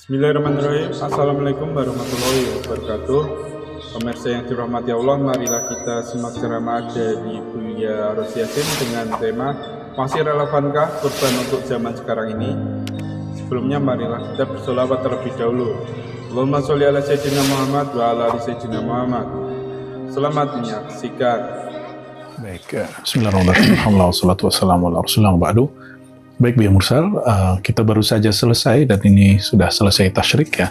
Bismillahirrahmanirrahim. Assalamualaikum warahmatullahi wabarakatuh. Pemirsa yang dirahmati Allah, marilah kita simak ceramah dari Buya Ros Yassin dengan tema masih relevankah kurban untuk zaman sekarang ini? Sebelumnya marilah kita bersolawat terlebih dahulu. Allahumma sholli ala sayyidina Muhammad wa ala ali sayyidina Muhammad. Selamat menyaksikan. Baik, bismillahirrahmanirrahim. Alhamdulillah wassalatu wassalamu ala rasulillah ba'du. Baik Buya Mursal, kita baru saja selesai dan ini sudah selesai tasyrik ya.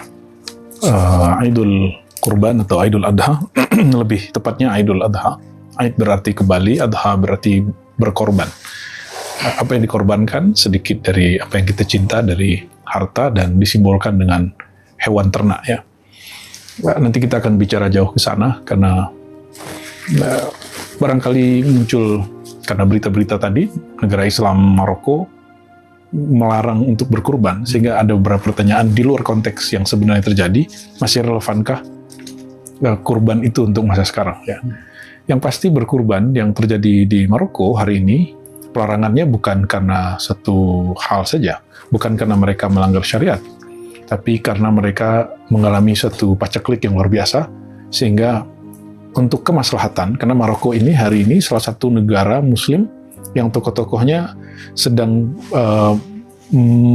Aidul Kurban atau Aidul Adha, lebih tepatnya Aidul Adha. Aid berarti kembali, Adha berarti berkorban. Apa yang dikorbankan sedikit dari apa yang kita cinta dari harta dan disimbolkan dengan hewan ternak ya. Nanti kita akan bicara jauh ke sana karena barangkali muncul karena berita-berita tadi negara Islam Maroko melarang untuk berkurban, sehingga ada beberapa pertanyaan di luar konteks yang sebenarnya terjadi, masih relevankah kurban itu untuk masa sekarang ya. Yang pasti berkurban yang terjadi di Maroko hari ini, pelarangannya bukan karena satu hal saja, bukan karena mereka melanggar syariat, tapi karena mereka mengalami satu paceklik yang luar biasa, sehingga untuk kemaslahatan, karena Maroko ini hari ini salah satu negara muslim yang tokoh-tokohnya sedang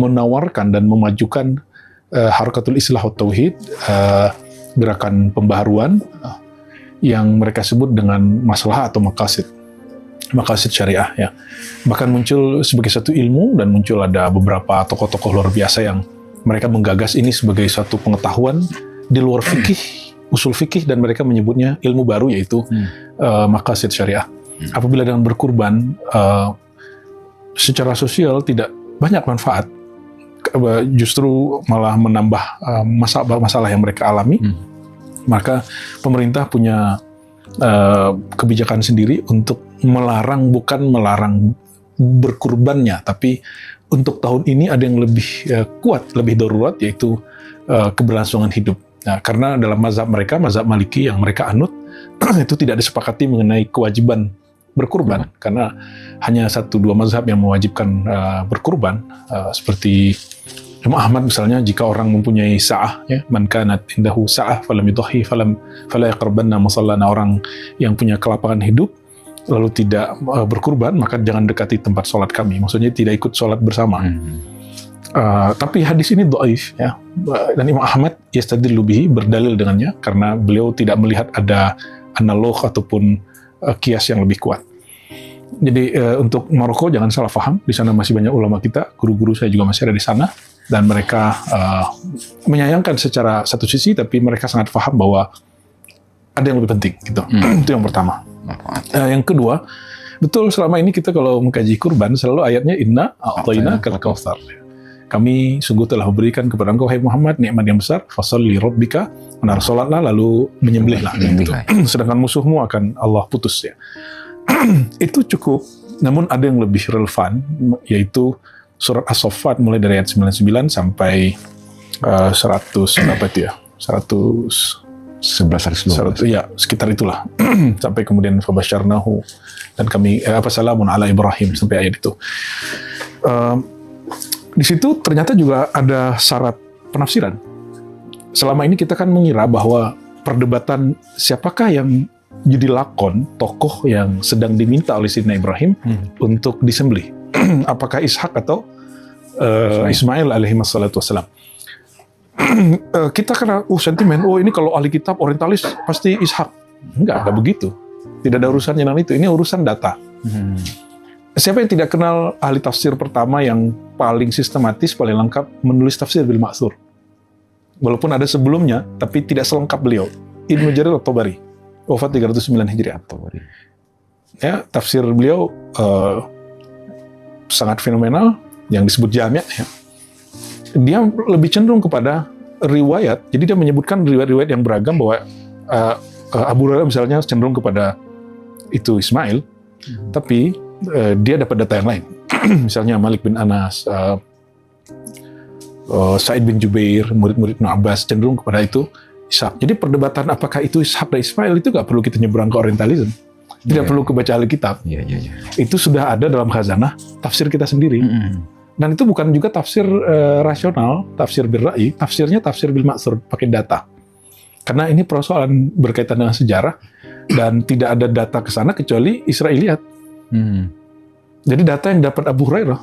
menawarkan dan memajukan Harakatul Islah wa Tauhid, gerakan pembaharuan yang mereka sebut dengan masalah atau maqasid syariah ya. Bahkan muncul sebagai satu ilmu dan muncul ada beberapa tokoh-tokoh luar biasa yang mereka menggagas ini sebagai satu pengetahuan di luar fikih, usul fikih, dan mereka menyebutnya ilmu baru yaitu maqasid syariah. Apabila dengan berkurban secara sosial tidak banyak manfaat, justru malah menambah masalah yang mereka alami, maka pemerintah punya kebijakan sendiri untuk melarang, bukan melarang berkurbannya, tapi untuk tahun ini ada yang lebih kuat, lebih darurat, yaitu keberlangsungan hidup. Nah, karena dalam mazhab mereka, mazhab Maliki yang mereka anut, itu tidak disepakati mengenai kewajiban berkurban, karena hanya 1-2 mazhab yang mewajibkan berkurban, seperti Imam Ahmad misalnya, jika orang mempunyai sa'ah ya, man kanat indahu sa'ah falam yudhi fala yaqrabanna musallana, orang yang punya kelapangan hidup lalu tidak berkurban, maka jangan dekati tempat sholat kami, maksudnya tidak ikut sholat bersama. Tapi hadis ini dhaif ya, dan Imam Ahmad yastadillu bihi, berdalil dengannya, karena beliau tidak melihat ada analog ataupun kias yang lebih kuat. Jadi untuk Maroko jangan salah paham, di sana masih banyak ulama kita, guru-guru saya juga masih ada di sana, dan mereka menyayangkan secara satu sisi, tapi mereka sangat paham bahwa ada yang lebih penting gitu. Itu yang pertama. Yang kedua, betul selama ini kita kalau mengkaji kurban selalu ayatnya inna a'tayna kal kautsar. Kami sungguh telah memberikan kepada engkau, hai Muhammad, nikmat yang besar, fasholli rabbika, salatlah lalu menyembelihlah gitu. Sedangkan musuhmu akan Allah putus ya. Itu cukup, namun ada yang lebih relevan, yaitu surat As-Saffat mulai dari ayat 99 sampai 100 berapa itu ya? 111 ya, sekitar itulah. Sampai kemudian fabasyarnahu, dan kami salamun ala Ibrahim, sampai ayat itu. Di situ ternyata juga ada syarat penafsiran. Selama ini kita kan mengira bahwa perdebatan siapakah yang jadi lakon, tokoh yang sedang diminta oleh Sayyidina Ibrahim untuk disembelih. Apakah Ishak atau Ismail alaihi wassalatu wassalam. Kita kena sentimen, ini kalau ahli kitab orientalis pasti Ishak. Enggak begitu. Tidak ada urusannya dengan itu. Ini urusan data. Siapa yang tidak kenal ahli tafsir pertama yang paling sistematis, paling lengkap menulis tafsir bil ma'thur? Walaupun ada sebelumnya, tapi tidak selengkap beliau. Ibnu Jarir at-Tabari, wafat 309 Hijriah. Ya, tafsir beliau sangat fenomenal, yang disebut jami'. Ya. Dia lebih cenderung kepada riwayat, jadi dia menyebutkan riwayat-riwayat yang beragam bahwa Abu Hurairah misalnya cenderung kepada itu Ismail, tapi dia dapat data yang lain. Misalnya Malik bin Anas, Sa'id bin Jubair, murid-murid Ibnu Abbas cenderung kepada itu Ishak. Jadi perdebatan apakah itu Ishak dan Ismail itu nggak perlu kita nyebrang ke orientalism. Tidak perlu ke baca ahli kitab. Itu sudah ada dalam khazanah tafsir kita sendiri. Dan itu bukan juga tafsir rasional, tafsir bil ra'yi, tafsirnya tafsir bil ma'thur, pakai data. Karena ini persoalan berkaitan dengan sejarah dan tidak ada data ke sana kecuali Israiliyat. Jadi data yang dapat Abu Hurairah,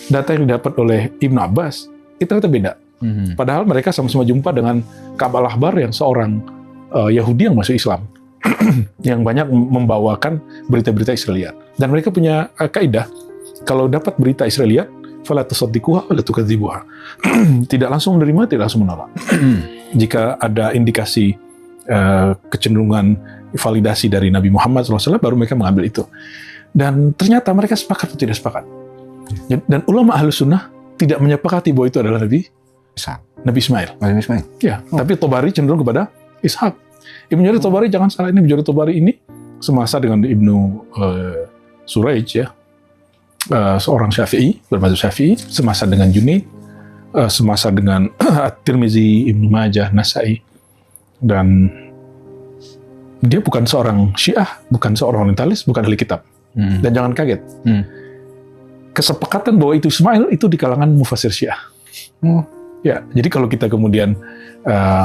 data yang didapat oleh Ibnu Abbas, itu ternyata beda. Padahal mereka sama-sama jumpa dengan Ka'ab al-Ahbar yang seorang Yahudi yang masuk Islam, yang banyak membawakan berita-berita Israiliyat. Dan mereka punya kaidah, kalau dapat berita Israiliyat, fala tusaddiquha wa la tukadzibuha. Tidak langsung menerima, tidak langsung menolak. Jika ada indikasi kecenderungan validasi dari Nabi Muhammad SAW, baru mereka mengambil itu. Dan ternyata mereka sepakat atau tidak sepakat. Dan ulama Ahlus Sunnah tidak menyepakati bahwa itu adalah Nabi Ismail. Ya, tapi Tobari cenderung kepada Ishak. Ibnu Jarir Tobari, jangan salah, ini Ibnu Jarir Tobari ini semasa dengan Ibnu Suraij, ya, seorang Syafi'i, bermadzhab Syafi'i, semasa dengan Junaid, semasa dengan At-Tirmizi, Ibnu Majah, Nasai, dan dia bukan seorang Syiah, bukan seorang orientalis, bukan ahli kitab. Dan jangan kaget, kesepakatan bahwa itu Ismail itu di kalangan mufassir Syiah. Ya, jadi kalau kita kemudian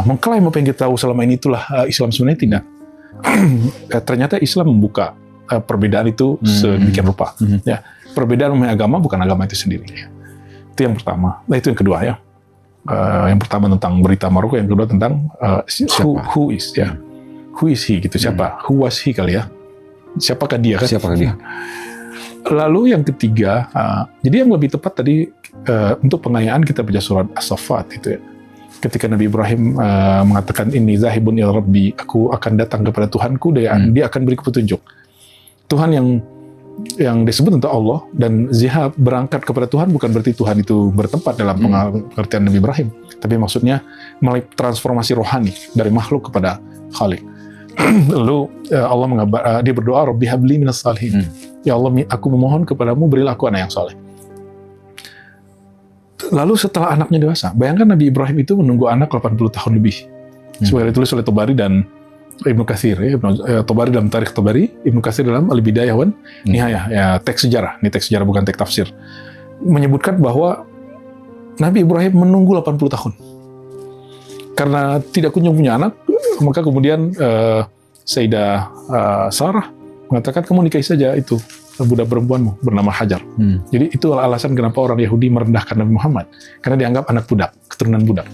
mengklaim apa yang kita tahu selama ini itulah Islam, sebenarnya tidak. Ternyata Islam membuka perbedaan itu sedemikian rupa. Ya, perbedaan agama bukan agama itu sendiri. Itu yang pertama. Nah, itu yang kedua, ya. Yang pertama tentang berita Maroko, yang kedua tentang who is, ya. Who is he, gitu, siapa? Who was he kali, ya. Siapakah dia, kan? Siapakah dia? Lalu yang ketiga, jadi yang lebih tepat tadi untuk pengayaan kita baca surat As-Saffat itu, ya. Ketika Nabi Ibrahim mengatakan ini zahibun ila rabbi, aku akan datang kepada Tuhanku, dan dia akan beri petunjuk. Tuhan yang disebut untuk Allah, dan zihab, berangkat kepada Tuhan, bukan berarti Tuhan itu bertempat dalam pengertian Nabi Ibrahim, tapi maksudnya melalui transformasi rohani dari makhluk kepada Khalik. Lalu Allah dia berdoa, Rabbi habli minas salihin. Ya Allah, aku memohon kepadamu, berilah aku anak yang saleh. Lalu setelah anaknya dewasa, bayangkan Nabi Ibrahim itu menunggu anak 80 tahun lebih. Sebagai ditulis oleh Tobari dan Ibnu Katsir, ya. Tobari dalam Tarikh Tobari, Ibnu Katsir dalam Al-Bidayah wan Nihayah, ya, teks sejarah. Ini teks sejarah, bukan teks tafsir. Menyebutkan bahwa Nabi Ibrahim menunggu 80 tahun. Karena tidak kunjung punya anak, maka kemudian Sayyidah Sarah mengatakan, kamu nikahi saja itu budak perempuanmu bernama Hajar. Jadi itu alasan kenapa orang Yahudi merendahkan Nabi Muhammad, karena dianggap anak budak, keturunan budak.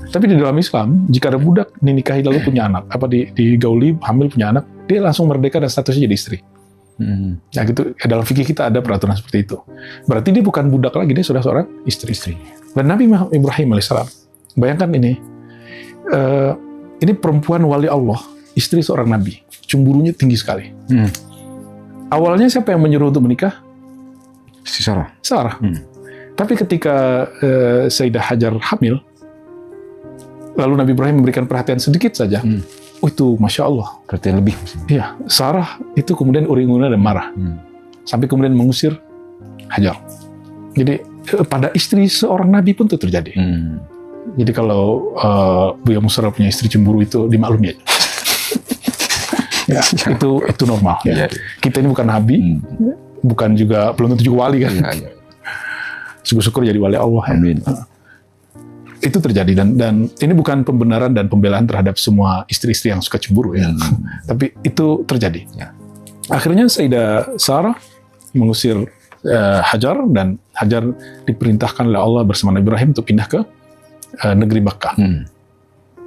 Tapi di dalam Islam, jika ada budak dinikahi lalu punya anak, digauli, hamil, punya anak, dia langsung merdeka dan statusnya jadi istri. Ya gitu, dalam fikih kita ada peraturan seperti itu. Berarti dia bukan budak lagi, dia sudah seorang istri. Dan Nabi Ibrahim alaihissalam, bayangkan ini perempuan wali Allah, istri seorang nabi, cemburunya tinggi sekali. Awalnya siapa yang menyuruh untuk menikah? Si Sarah. Tapi ketika Sayyidah Hajar hamil, lalu Nabi Ibrahim memberikan perhatian sedikit saja, itu Masya Allah. Perhatian lebih. Iya, Sarah itu kemudian uring-uringan dan marah. Sampai kemudian mengusir Hajar. Jadi pada istri seorang nabi pun itu terjadi. Jadi kalau Buya Musara punya istri cemburu, itu dimaklumi aja. Ya, itu normal. Ya. Kita ini bukan nabi, bukan juga, belum tentu juga wali, kan. Syukur-syukur jadi wali Allah. Amin. Ya. Itu terjadi, dan ini bukan pembenaran dan pembelaan terhadap semua istri-istri yang suka cemburu, ya. Tapi itu terjadi. Ya. Akhirnya Sayyidah Sarah mengusir Hajar, dan Hajar diperintahkan oleh Allah bersama Nabi Ibrahim untuk pindah ke negeri Makkah.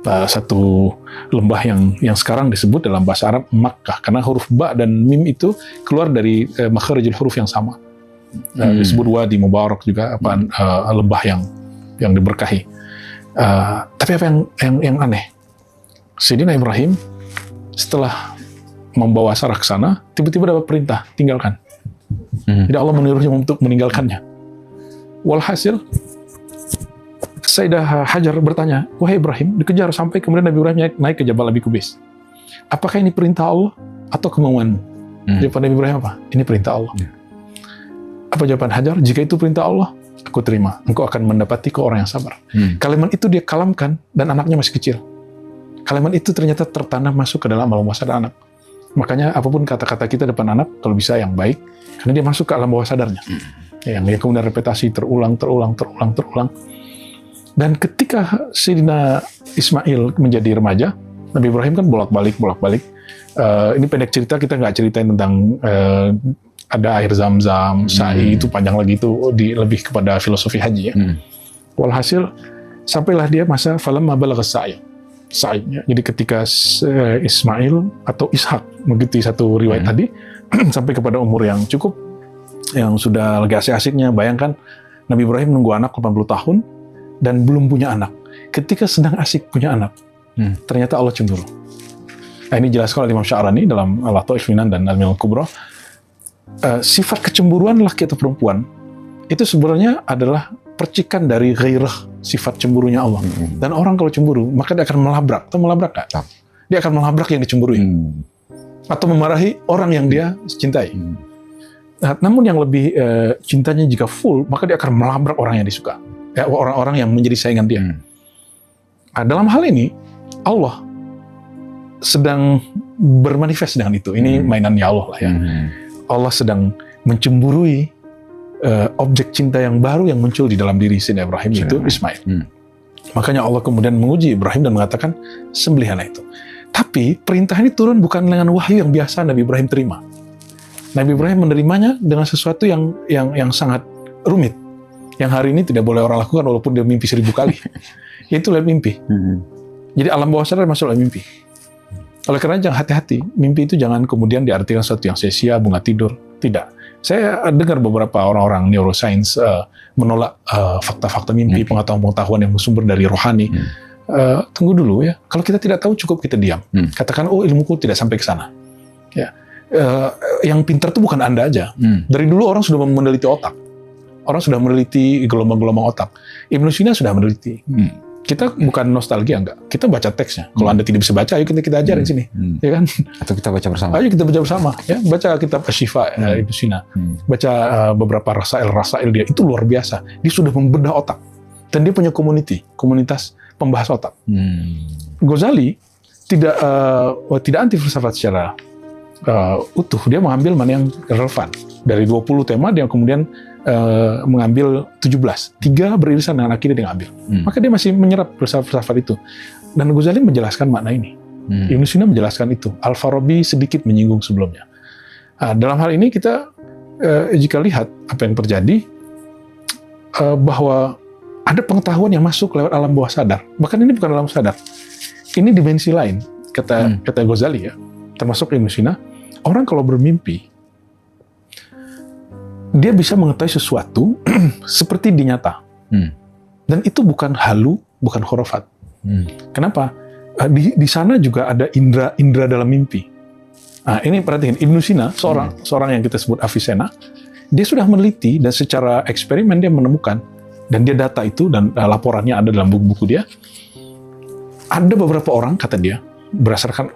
Satu lembah yang sekarang disebut dalam bahasa Arab Makkah, karena huruf ba dan mim itu keluar dari makharijul huruf yang sama. Disebut Wadi Mubarak juga, lembah yang diberkahi. Tapi apa yang aneh, Sayyidina Ibrahim setelah membawa Sarah ke sana, tiba-tiba dapat perintah tinggalkan. Jadi Allah menyuruhnya untuk meninggalkannya. Walhasil Sayyidah Hajar bertanya, wahai Ibrahim, dikejar sampai kemudian Nabi Ibrahim naik ke Jabal Abi Qubais. Apakah ini perintah Allah atau kemauanmu? Jawaban Nabi Ibrahim apa? Ini perintah Allah. Apa jawaban Hajar? Jika itu perintah Allah, aku terima. Engkau akan mendapati orang yang sabar. Kalimat itu dia kalamkan, dan anaknya masih kecil. Kalimat itu ternyata tertanam masuk ke dalam alam bawah sadar anak. Makanya apapun kata-kata kita depan anak, kalau bisa yang baik, karena dia masuk ke alam bawah sadarnya. Yang kemudian repetasi terulang. Dan ketika Sayyidina Ismail menjadi remaja, Nabi Ibrahim kan bolak-balik. Ini pendek cerita, kita nggak ceritain tentang ada air zam-zam, sa'i, itu panjang lagi, itu lebih kepada filosofi haji ya. Walhasil, sampailah dia masa falamma balagha sa'i. Jadi ketika Ismail atau Ishak, mengikuti satu riwayat tadi, sampai kepada umur yang cukup, yang sudah lagi asik-asiknya, bayangkan Nabi Ibrahim nunggu anak 80 tahun, dan belum punya anak. Ketika sedang asik punya anak, ternyata Allah cemburu. Nah, ini jelaskan oleh Imam Sya'rani dalam Al-Lataif Minan dan Al-Minal Kubra. Sifat kecemburuan laki atau perempuan itu sebenarnya adalah percikan dari ghairah, sifat cemburunya Allah. Dan orang kalau cemburu, maka dia akan melabrak. Atau melabrak kan? Dia akan melabrak yang dicemburui. Atau memarahi orang yang dia cintai. Nah, namun yang lebih cintanya jika full, maka dia akan melabrak orang yang disuka. Ya, orang-orang yang menjadi saingan dia. Nah, dalam hal ini, Allah sedang bermanifest dengan itu. Ini mainannya Allah lah ya. Allah sedang mencemburui objek cinta yang baru yang muncul di dalam diri Sayyidina Ibrahim, itu Ismail. Makanya Allah kemudian menguji Ibrahim dan mengatakan, sembelihlah itu. Tapi perintah ini turun bukan dengan wahyu yang biasa Nabi Ibrahim terima. Nabi Ibrahim menerimanya dengan sesuatu yang sangat rumit. Yang hari ini tidak boleh orang lakukan walaupun dia mimpi 1000 kali. Itu lewat mimpi. Jadi alam bawah sadar masuk lewat mimpi. Oleh karena jangan hati-hati, mimpi itu jangan kemudian diartikan sesuatu yang sia-sia, bunga tidur. Tidak. Saya dengar beberapa orang-orang neuroscience menolak fakta-fakta mimpi, pengetahuan-pengetahuan yang bersumber dari rohani. Tunggu dulu ya. Kalau kita tidak tahu, cukup kita diam. Katakan, oh ilmuku tidak sampai ke sana. Ya. Yang pintar itu bukan Anda aja. Dari dulu orang sudah meneliti otak. Orang sudah meneliti gelombang-gelombang otak. Ibnu Sina sudah meneliti. Kita bukan nostalgia, enggak. Kita baca teksnya. Kalau Anda tidak bisa baca, ayo kita ajarin sini. Ya kan? Atau kita baca bersama. Ayo kita baca bersama. Ya. Baca kitab Asy-Syifa Ibnu Sina. Baca beberapa rasail dia. Itu luar biasa. Dia sudah membedah otak. Dan dia punya komunitas pembahas otak. Ghazali tidak anti filsafat secara utuh. Dia mengambil mana yang relevan. Dari 20 tema, dia kemudian mengambil 17. 3 beririsan dengan akidah dia ngambil. Maka dia masih menyerap filsafat itu. Dan Ghazali menjelaskan makna ini. Ibnu Sina menjelaskan itu. Al-Farabi sedikit menyinggung sebelumnya. Dalam hal ini kita jika lihat apa yang terjadi, bahwa ada pengetahuan yang masuk lewat alam bawah sadar. Bahkan ini bukan alam sadar. Ini dimensi lain, kata Ghazali ya. Termasuk Ibnu Sina. Orang kalau bermimpi, dia bisa mengetahui sesuatu seperti di nyata. Dan itu bukan halu, bukan khurafat. Kenapa? Di sana juga ada indra dalam mimpi. Nah, ini perhatikan, Ibnu Sina, seorang yang kita sebut Avicenna, dia sudah meneliti dan secara eksperimen dia menemukan, dan dia data itu, dan laporannya ada dalam buku-buku dia. Ada beberapa orang, kata dia, berdasarkan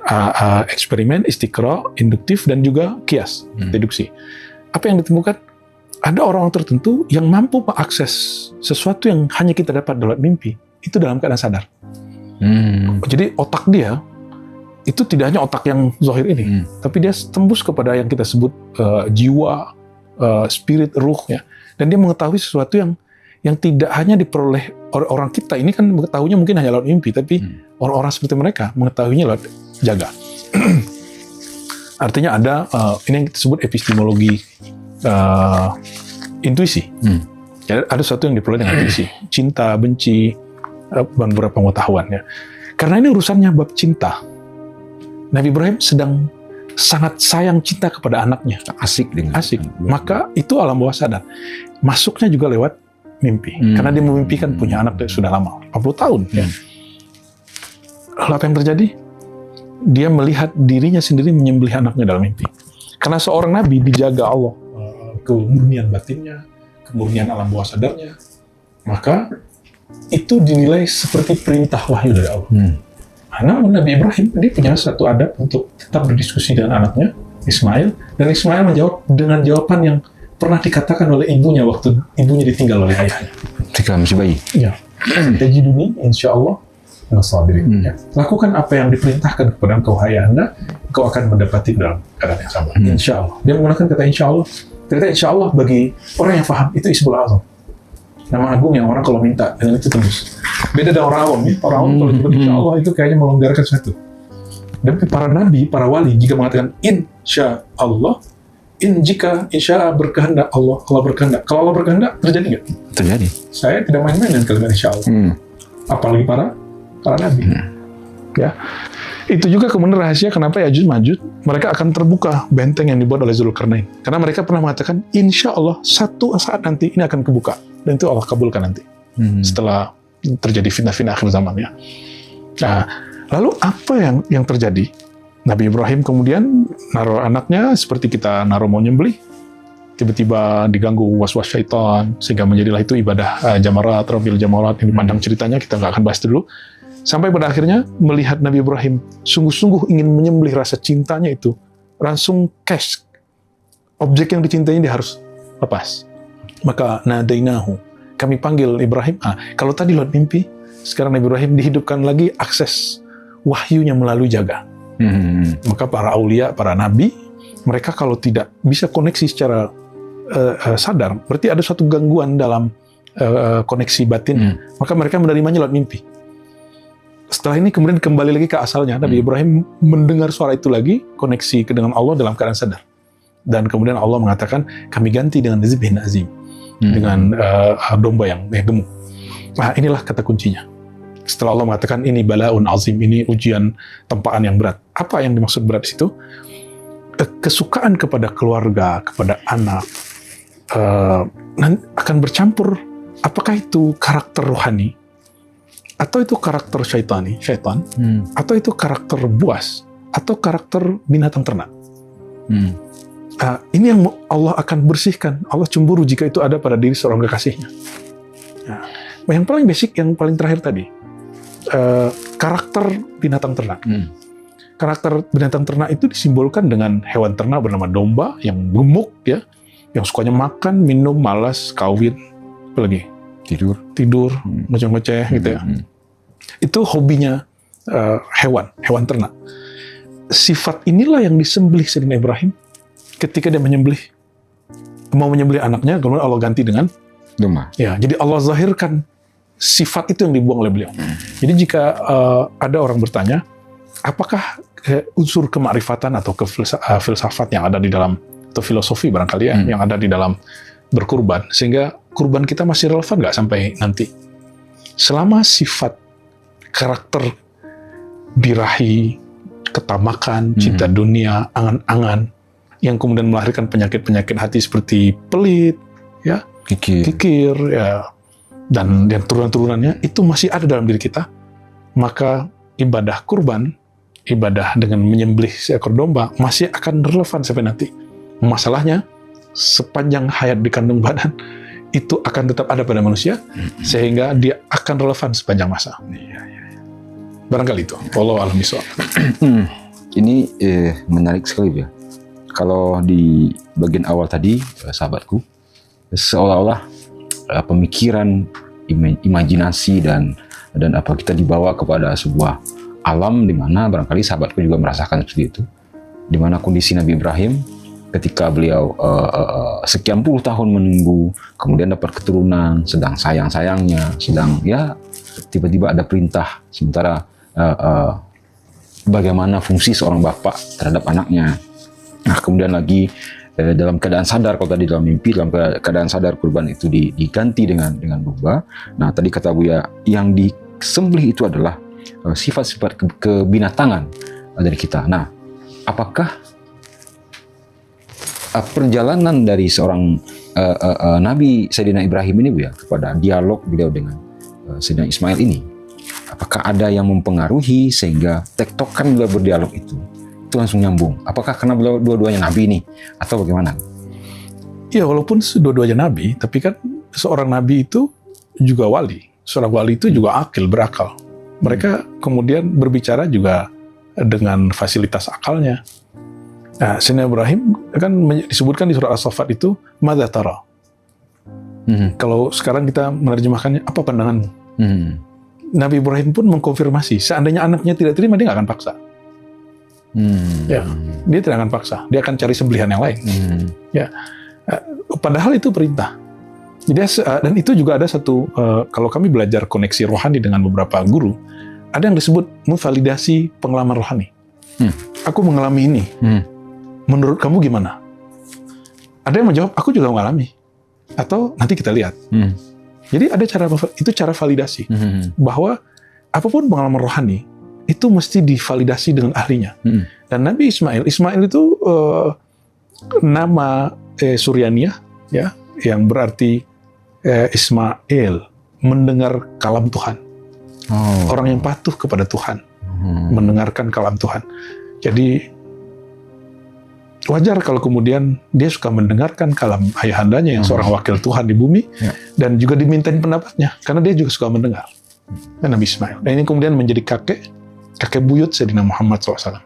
eksperimen, istiqra, induktif, dan juga kias, deduksi. Apa yang ditemukan? Ada orang tertentu yang mampu mengakses sesuatu yang hanya kita dapat dalam mimpi, itu dalam keadaan sadar. Jadi otak dia, itu tidak hanya otak yang zahir ini, tapi dia tembus kepada yang kita sebut jiwa, spirit, ruh, ya. Dan dia mengetahui sesuatu yang tidak hanya diperoleh oleh orang kita, ini kan mengetahuinya mungkin hanya lewat mimpi, tapi orang-orang seperti mereka mengetahuinya lewat jaga. Artinya ada, ini yang kita sebut epistemologi intuisi. Jadi ada sesuatu yang diperoleh dengan intuisi, cinta, benci, dan beberapa pengetahuan. Ya. Karena ini urusannya bab cinta. Nabi Ibrahim sedang sangat sayang cinta kepada anaknya. Asik. Maka itu alam bawah sadar. Masuknya juga lewat mimpi. Karena dia memimpikan punya anak sudah lama, 40 tahun. Ya. Lalu apa yang terjadi? Dia melihat dirinya sendiri menyembelih anaknya dalam mimpi. Karena seorang nabi dijaga Allah, kemurnian batinnya, kemurnian alam bawah sadarnya, maka itu dinilai seperti perintah wahyu dari Allah. Namun Nabi Ibrahim, dia punya satu adab untuk tetap berdiskusi dengan anaknya, Ismail, dan Ismail menjawab dengan jawaban yang pernah dikatakan oleh ibunya waktu ibunya ditinggal oleh ayahnya. Ketika masih bayi? Ya. Tajiduni, insya Allah, Sabirin. Ya. Lakukan apa yang diperintahkan kepada engkau, hai Anda, engkau akan mendapati dalam keadaan yang sabar. Insya Allah. Dia menggunakan kata insya Allah. Ternyata insya Allah bagi orang yang paham itu Ismul Azam. Nama agung yang orang kalau minta dengan itu tembus. Beda dengan orang awam. Orang awam kalau disebut insya Allah itu kayaknya melonggarkan sesuatu. Dan para nabi, para wali jika mengatakan insya Allah, jika insya Allah berkehendak Allah berkehendak. Kalau Allah berkehendak terjadi nggak? Terjadi. Saya tidak main-main dengan kalimat insya Allah. Apalagi para nabi. Ya. Itu juga kemudian rahasia kenapa Ya'juj Ma'juj mereka akan terbuka benteng yang dibuat oleh Zulkarnain. Karena mereka pernah mengatakan insya Allah satu saat nanti ini akan kebuka, dan itu Allah kabulkan nanti setelah terjadi fitnah-fitnah akhir zaman ya. Nah, lalu apa yang terjadi? Nabi Ibrahim kemudian naruh anaknya seperti kita naruh mau nyembelih, tiba-tiba diganggu was-was syaitan sehingga menjadilah itu ibadah jamarat, Rabil Jamarat yang dipandang ceritanya, kita nggak akan bahas dulu. Sampai pada akhirnya melihat Nabi Ibrahim sungguh-sungguh ingin menyembelih rasa cintanya itu, langsung cash. Objek yang dicintainya dia harus lepas. Maka nadainahu, kami panggil Ibrahim. Kalau tadi lewat mimpi, sekarang Nabi Ibrahim dihidupkan lagi akses wahyunya melalui jaga. Maka para aulia, para nabi, mereka kalau tidak bisa koneksi secara sadar, berarti ada suatu gangguan dalam koneksi batin, maka mereka menerimanya lewat mimpi. Setelah ini kemudian kembali lagi ke asalnya, Nabi Ibrahim mendengar suara itu lagi, koneksi dengan Allah dalam keadaan sadar. Dan kemudian Allah mengatakan, kami ganti dengan zibhin azim, dengan domba yang gemuk. Nah, inilah kata kuncinya. Setelah Allah mengatakan, ini balaun azim, ini ujian tempaan yang berat. Apa yang dimaksud berat di situ? Kesukaan kepada keluarga, kepada anak, akan bercampur. Apakah itu karakter rohani? Atau itu karakter syaitan, atau itu karakter buas, atau karakter binatang ternak. Ini yang Allah akan bersihkan. Allah cemburu jika itu ada pada diri seorang kekasihnya. Yang paling basic, yang paling terakhir tadi, karakter binatang ternak. Karakter binatang ternak itu disimbolkan dengan hewan ternak bernama domba yang gemuk, ya, yang sukanya makan, minum, malas, kawin, apa lagi? Tidur, ngoceh-ngoceh gitu ya. Itu hobinya hewan ternak. Sifat inilah yang disembelih Sayyidina Ibrahim ketika dia mau menyembelih anaknya, kemudian Allah ganti dengan domba. Ya, jadi Allah zahirkan sifat itu yang dibuang oleh beliau. Jadi jika ada orang bertanya, apakah unsur kemakrifatan atau filsafat yang ada di dalam, atau filosofi barangkali ya, yang ada di dalam berkurban, sehingga kurban kita masih relevan nggak sampai nanti? Selama sifat karakter birahi, ketamakan, cinta dunia, angan-angan, yang kemudian melahirkan penyakit-penyakit hati seperti pelit, ya, kikir, ya, dan turunan-turunannya, itu masih ada dalam diri kita, maka ibadah kurban, ibadah dengan menyembelih seekor domba, masih akan relevan sampai nanti. Masalahnya, sepanjang hayat di kandung badan, itu akan tetap ada pada manusia, sehingga dia akan relevan sepanjang masa. Barangkali itu. Wallahu a'lam bishawab. Ini menarik sekali ya. Kalau di bagian awal tadi, sahabatku, seolah-olah pemikiran, imajinasi dan apa kita dibawa kepada sebuah alam di mana barangkali sahabatku juga merasakan seperti itu, di mana kondisi Nabi Ibrahim ketika beliau sekian puluh tahun menunggu, kemudian dapat keturunan, sedang sayang-sayangnya, sedang ya tiba-tiba ada perintah, sementara bagaimana fungsi seorang bapak terhadap anaknya. Nah, kemudian lagi dalam keadaan sadar, kalau tadi dalam mimpi, dalam keadaan sadar kurban itu diganti dengan domba. Nah, tadi kata Buya, yang disembelih itu adalah sifat-sifat kebinatangan dari kita. Nah, apakah perjalanan dari seorang Nabi Sayyidina Ibrahim ini, Bu ya, kepada dialog beliau dengan Sayyidina Ismail ini, apakah ada yang mempengaruhi sehingga tektokan beliau berdialog itu langsung nyambung? Apakah karena beliau dua-duanya Nabi ini, atau bagaimana? Ya, walaupun dua-duanya Nabi, tapi kan seorang Nabi itu juga wali. Seorang wali itu juga akil, berakal. Mereka kemudian berbicara juga dengan fasilitas akalnya. Nah, Sayyidina Ibrahim kan disebutkan di surah As-Saffat itu, madza tara. Kalau sekarang kita menerjemahkannya, apa pandanganmu? Nabi Ibrahim pun mengkonfirmasi, seandainya anaknya tidak terima, dia nggak akan paksa. Ya, dia tidak akan paksa, dia akan cari sembelihan yang lain. Ya, padahal itu perintah. Jadi, dan itu juga ada satu, kalau kami belajar koneksi rohani dengan beberapa guru, ada yang disebut memvalidasi pengalaman rohani. Aku mengalami ini, menurut kamu gimana? Ada yang menjawab, aku juga mengalami. Atau nanti kita lihat. Jadi ada cara validasi. Bahwa apapun pengalaman rohani, itu mesti divalidasi dengan ahlinya. Dan Nabi Ismail itu nama Suryaniah, ya, yang berarti Ismail, mendengar kalam Tuhan. Orang yang patuh kepada Tuhan, mendengarkan kalam Tuhan. Jadi wajar kalau kemudian dia suka mendengarkan kalam ayahandanya yang seorang wakil Tuhan di bumi, dan juga dimintain pendapatnya, karena dia juga suka mendengar. Dan Nabi Ismail. Dan ini kemudian menjadi kakek buyut Sayyidina Muhammad SAW.